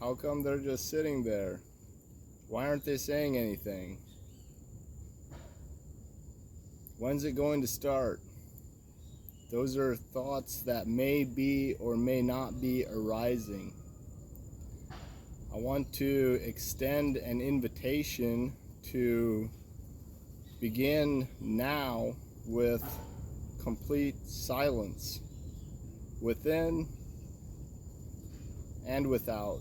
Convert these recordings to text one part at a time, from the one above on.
How come they're just sitting there? Why aren't they saying anything? When's it going to start? Those are thoughts that may be or may not be arising. I want to extend an invitation to begin now with complete silence within and without.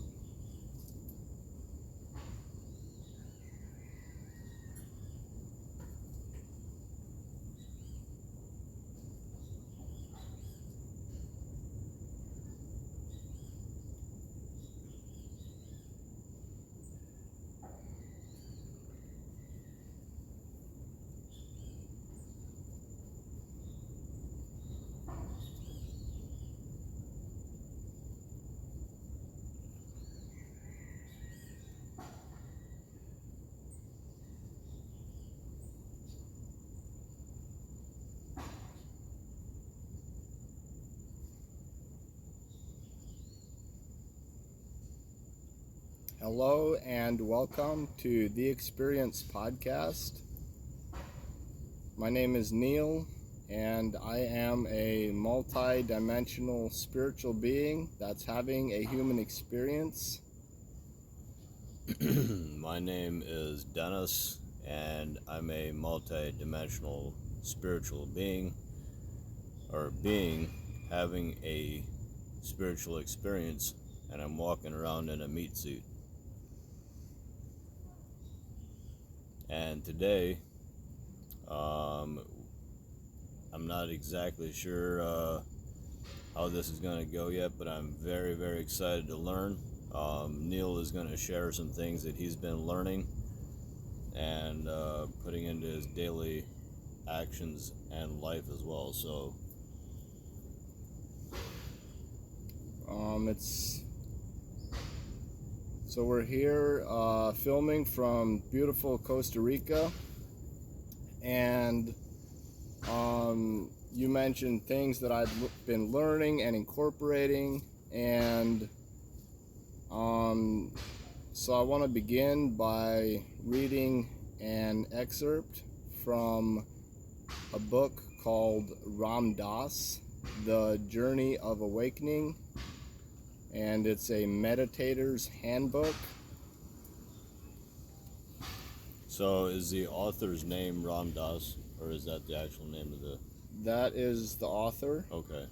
Hello and welcome to The Experience Podcast. My name is Neil, and I am a multi-dimensional spiritual being that's having a human experience. My name is Dennis, and I'm a multi-dimensional spiritual being having a spiritual experience, and I'm walking around in a meat suit. And today, I'm not exactly sure how this is going to go yet, but I'm very, very excited to learn. Neil is going to share some things that he's been learning and putting into his daily actions and life as well. So we're here filming from beautiful Costa Rica, and you mentioned things that I've been learning and incorporating, and so I want to begin by reading an excerpt from a book called Ram Dass, The Journey of Awakening, and it's a meditator's handbook. So is the author's name Ram Dass, or is that the actual name of the... That is the author. Okay.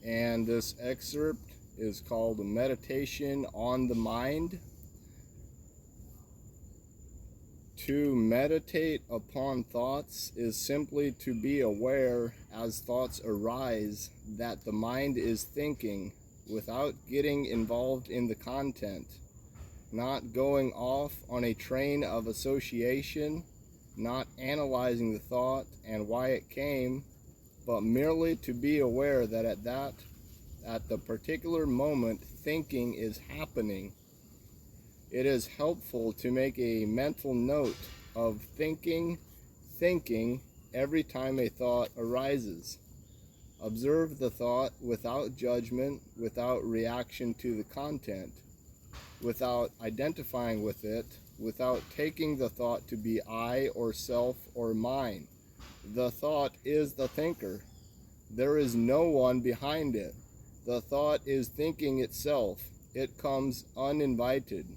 And this excerpt is called A Meditation on the Mind. To meditate upon thoughts is simply to be aware as thoughts arise that the mind is thinking without getting involved in the content, not going off on a train of association, not analyzing the thought and why it came, but merely to be aware that at the particular moment thinking is happening. It is helpful to make a mental note of thinking every time a thought arises. Observe the thought without judgment, without reaction to the content, without identifying with it, without taking the thought to be I or self or mine. The thought is the thinker. There is no one behind it. The thought is thinking itself. It comes uninvited.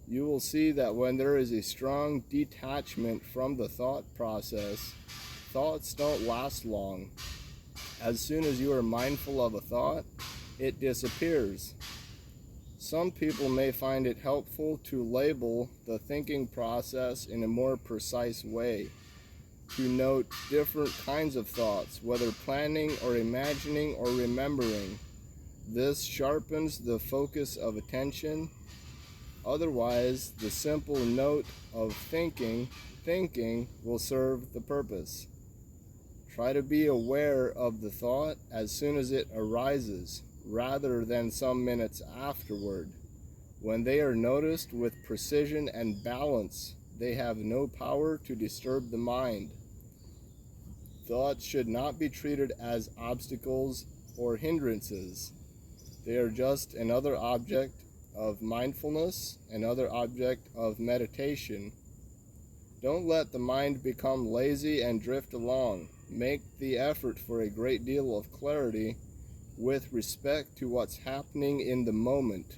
You will see that when there is a strong detachment from the thought process, thoughts don't last long. As soon as you are mindful of a thought, it disappears. Some people may find it helpful to label the thinking process in a more precise way, to note different kinds of thoughts, whether planning or imagining or remembering. This sharpens the focus of attention. Otherwise, the simple note of thinking will serve the purpose. Try to be aware of the thought as soon as it arises, rather than some minutes afterward. When they are noticed with precision and balance, they have no power to disturb the mind. Thoughts should not be treated as obstacles or hindrances. They are just another object of mindfulness, another object of meditation. Don't let the mind become lazy and drift along. Make the effort for a great deal of clarity with respect to what's happening in the moment.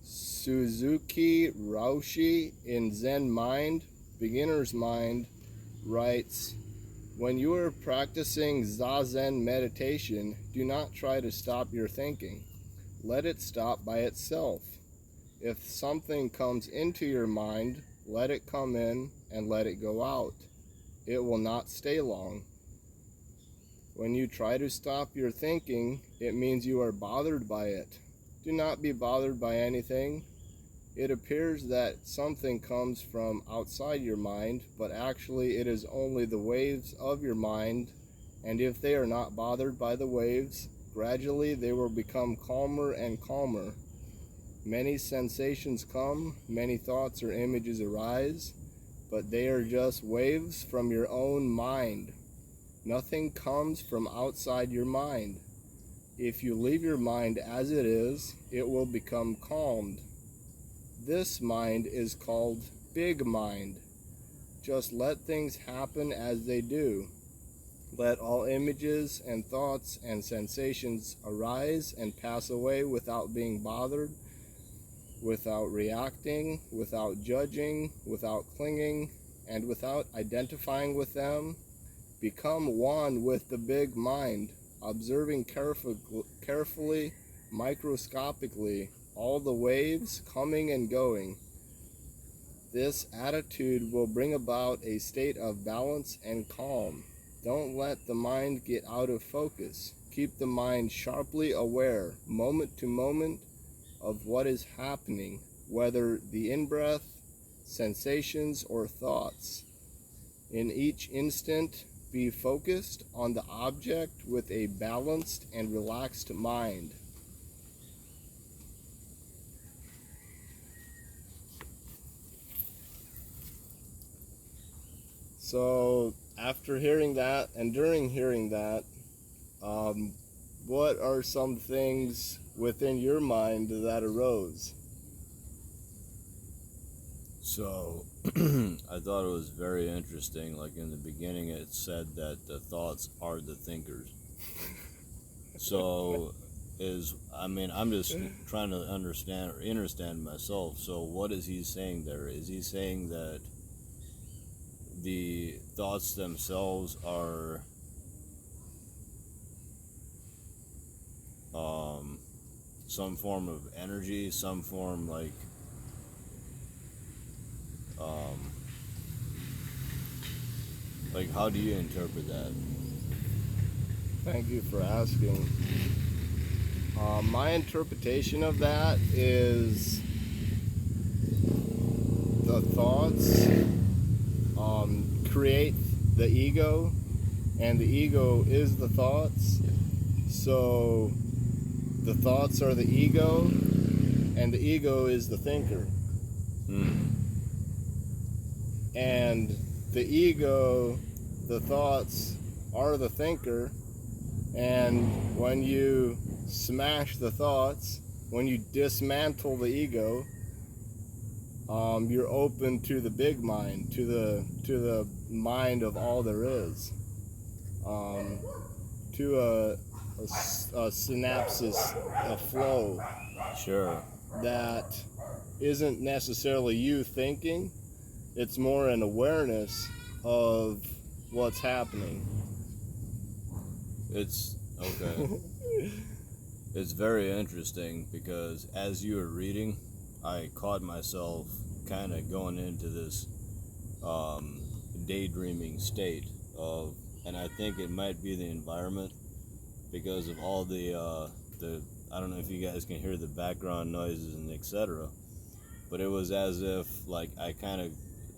Suzuki Roshi in Zen Mind, Beginner's Mind, writes, when you are practicing Zazen meditation, do not try to stop your thinking. Let it stop by itself. If something comes into your mind, let it come in and let it go out. It will not stay long. When you try to stop your thinking, it means you are bothered by it. Do not be bothered by anything. It appears that something comes from outside your mind, but actually it is only the waves of your mind, and if they are not bothered by the waves, gradually they will become calmer and calmer. Many sensations come, many thoughts or images arise, but they are just waves from your own mind. Nothing comes from outside your mind. If you leave your mind as it is, it will become calmed. This mind is called big mind. Just let things happen as they do. Let all images and thoughts and sensations arise and pass away without being bothered, without reacting, without judging, without clinging, and without identifying with them. Become one with the big mind, observing carefully, microscopically, all the waves coming and going. This attitude will bring about a state of balance and calm. Don't let the mind get out of focus. Keep the mind sharply aware, moment to moment, of what is happening, whether the in-breath, sensations, or thoughts. In each instant, be focused on the object with a balanced and relaxed mind. So, after hearing that and during hearing that, what are some things within your mind that arose? So, I thought it was very interesting. Like in the beginning, it said that the thoughts are the thinkers. So, I'm just trying to understand myself. So, what is he saying there? Is he saying that the thoughts themselves are some form of energy, some form like how do you interpret that? Thank you for asking. My interpretation of that is the thoughts create the ego, and the ego is the thoughts. So the thoughts are the ego, and the ego is the thinker. And the ego, the thoughts, are the thinker. And when you smash the thoughts, when you dismantle the ego, you're open to the big mind, to the mind of all there is, to a synapsis, a flow. Sure. That isn't necessarily you thinking. It's more an awareness of what's happening. It's okay. It's very interesting because as you were reading, I caught myself kind of going into this daydreaming state of, and I think it might be the environment because of all the I don't know if you guys can hear the background noises and etc. But it was as if like I kind of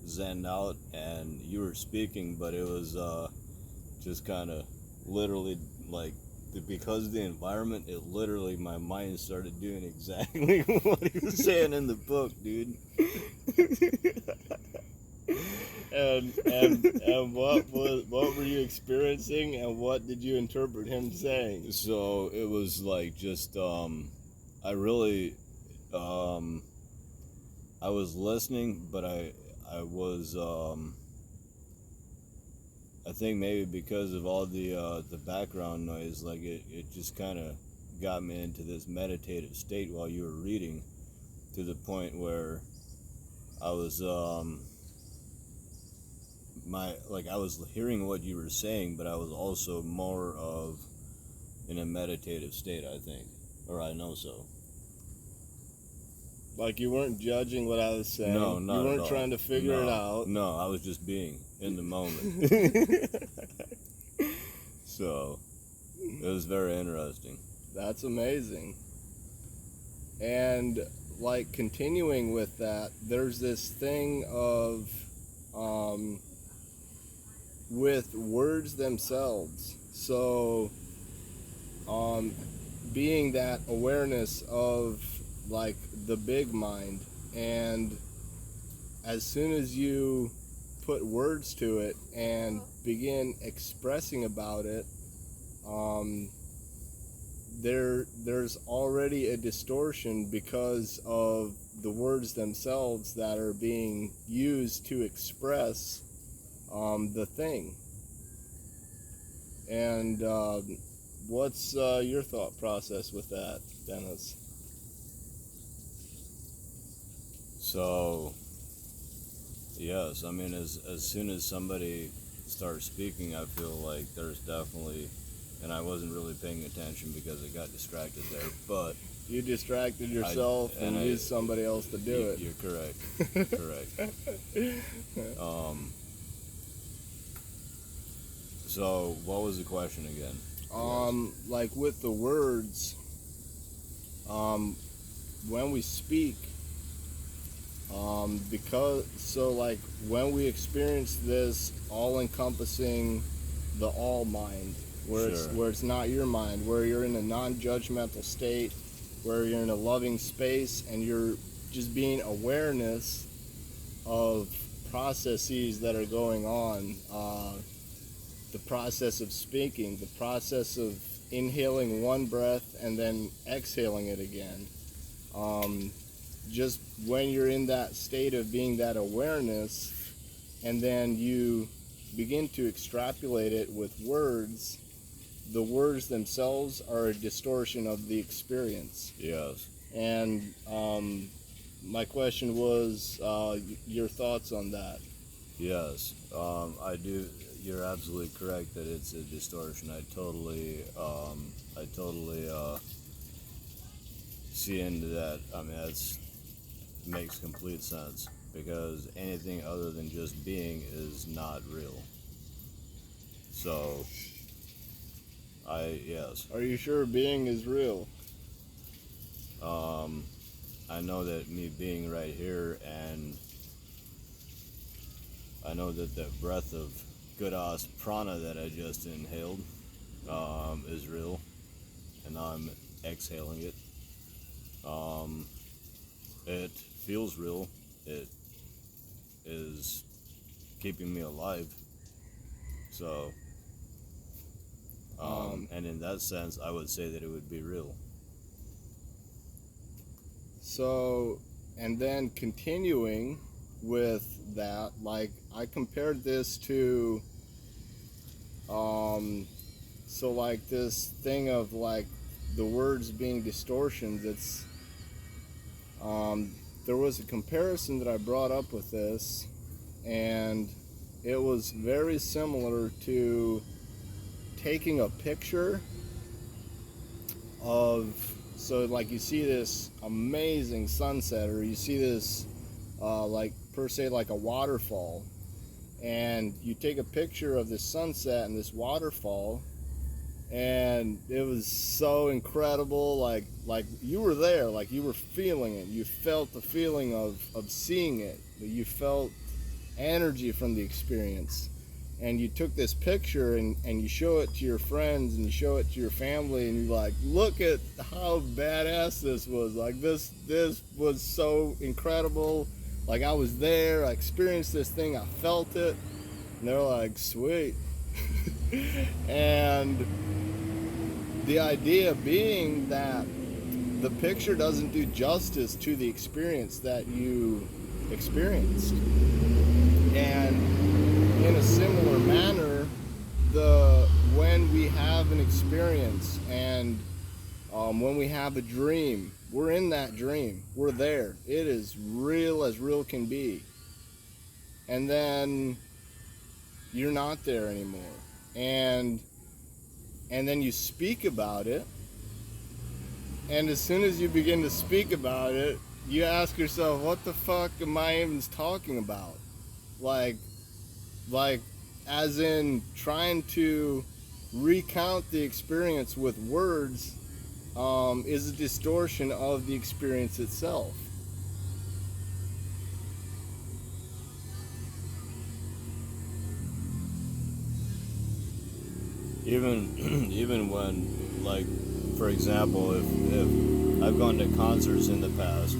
zenned out and you were speaking, but it was just kind of literally like because of the environment, it literally my mind started doing exactly what he was saying in the book, dude. And what were you experiencing, and what did you interpret him saying? So it was like just I really I was listening, but I was I think maybe because of all the background noise, like it just kind of got me into this meditative state while you were reading, to the point where I was I was hearing what you were saying, but I was also more of in a meditative state, I think, or I know so. Like you weren't judging what I was saying. No, not You weren't at all. trying to figure it out. No, I was just being in the moment. So it was very interesting. That's amazing. And like continuing with that, there's this thing of with words themselves. So being that awareness of like the big mind, and as soon as you put words to it and begin expressing about it, there's already a distortion because of the words themselves that are being used to express the thing. And what's your thought process with that, Dennis? So yes, I mean, as soon as somebody starts speaking, I feel like there's definitely, and I wasn't really paying attention because I got distracted there, but You distracted yourself and used somebody else to do it. You're correct. Correct. So what was the question again? Like with the words, when we speak, like when we experience this all-encompassing, the all mind, where it's not your mind, where you're in a non-judgmental state, where you're in a loving space, and you're just being awareness of processes that are going on, the process of speaking, the process of inhaling one breath and then exhaling it again. Just when you're in that state of being that awareness, and then you begin to extrapolate it with words, the words themselves are a distortion of the experience. Yes. And my question was your thoughts on that. Yes, I do. You're absolutely correct that it's a distortion. I totally see into that. I mean, makes complete sense, because anything other than just being is not real. So, yes. Are you sure being is real? I know that me being right here, and I know that the breath of good ass prana that I just inhaled is real, and now I'm exhaling it. It feels real. It is keeping me alive. So, and in that sense, I would say that it would be real. So, and then continuing with that, like I compared this to, so like this thing of like the words being distortions. It's, there was a comparison that I brought up with this, and it was very similar to taking a picture of, so like you see this amazing sunset, or you see this like per se like a waterfall, and you take a picture of this sunset and this waterfall, and it was so incredible, like you were there, like you were feeling it, you felt the feeling of seeing it, you felt energy from the experience, and you took this picture and you show it to your friends and you show it to your family, and you're like, look at how badass this was, like this was so incredible, Like I was there, I experienced this thing, I felt it, and they're like, sweet. And the idea being that the picture doesn't do justice to the experience that you experienced. And in a similar manner, when we have an experience and when we have a dream, we're in that dream. We're there. It is real as real can be. And then you're not there anymore. And then you speak about it. And as soon as you begin to speak about it, you ask yourself, what the fuck am I even talking about? Like as in trying to recount the experience with words is a distortion of the experience itself. Even when, like, for example, if I've gone to concerts in the past,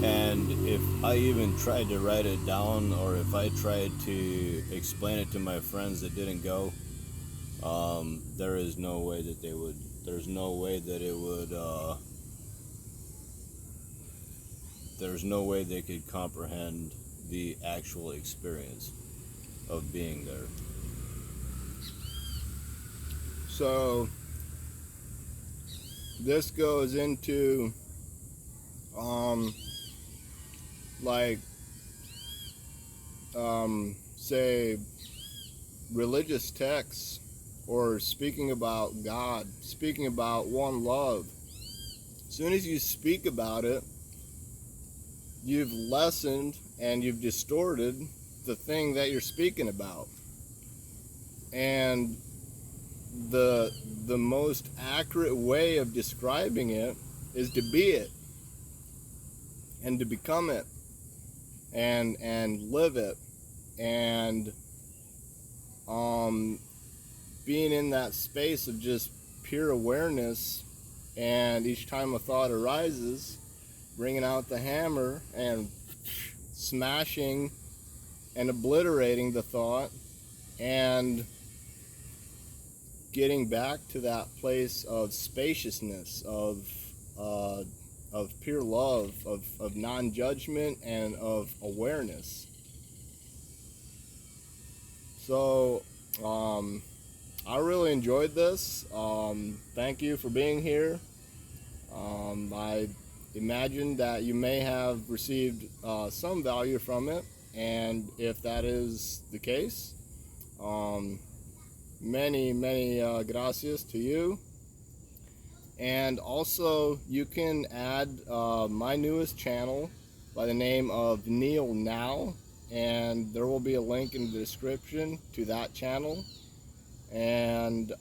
and if I even tried to write it down, or if I tried to explain it to my friends that didn't go, there is no way that they would. There's no way that it would. There's no way they could comprehend the actual experience of being there. So this goes into say religious texts, or speaking about God, speaking about one love. As soon as you speak about it, you've lessened and you've distorted the thing that you're speaking about. And the most accurate way of describing it is to be it and to become it and live it, and being in that space of just pure awareness. And each time a thought arises, bringing out the hammer and smashing and obliterating the thought, and getting back to that place of spaciousness, of pure love, of non-judgment, and of awareness. So I really enjoyed this. Thank you for being here. I imagine that you may have received some value from it, and if that is the case, many gracias to you. And also, you can add my newest channel by the name of Neil Now, and there will be a link in the description to that channel. And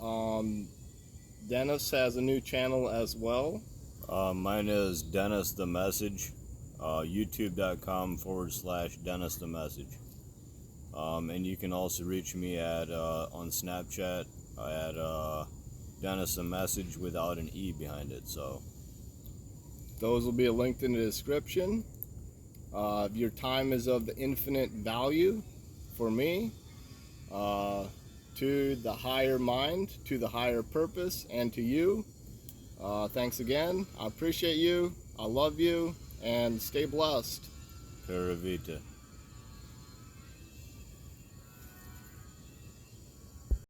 Dennis has a new channel as well. Mine is Dennis the Message, youtube.com/Dennis the Message. And you can also reach me at on Snapchat at Dennis the Message without an E behind it. So those will be linked in the description. Your time is of the infinite value for me, to the higher mind, to the higher purpose, and to you. Thanks again. I appreciate you. I love you, and stay blessed. Pura Vita.